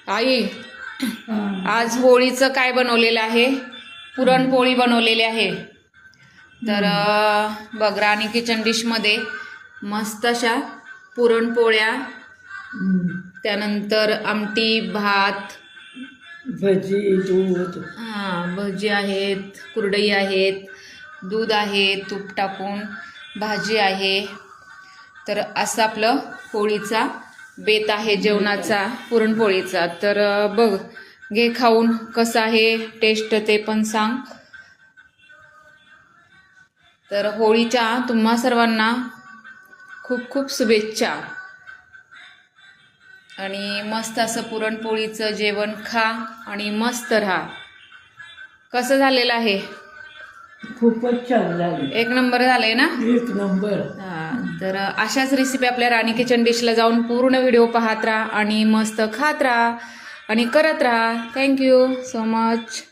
आई, आज होळीचं काय बनवलेलं आहे? पुरणपोळी बनवलेली आहे. तर बघ, राणी किचन डिश मध्ये मस्त अशा पुरणपोळ्या, त्यानंतर आमटी, भात, भजी, दूध, भजी आहेत, कुरडई आहेत, दूध आहे, तूप टाकून भाजी आहे. तर असं आपलं होळीचा बेत आहे जेवणाचा, पुरणपोळीचा. तर बघ, घे खाऊन, कसं आहे टेस्ट ते पण सांग. तर होळीच्या तुम्हा सर्वांना खूप खूप शुभेच्छा. आणि मस्त असं पुरणपोळीचं जेवण खा आणि मस्त राहा. कसं झालेलं आहे? खूपच छान झाली. एक नंबर झालंय ना? एक नंबर. तर अशाच रेसिपी आपल्या राणी किचन डिशला जाऊन पूर्ण व्हिडिओ पाहत राहा आणि मस्त खात राहा आणि करत राहा. Thank you so much.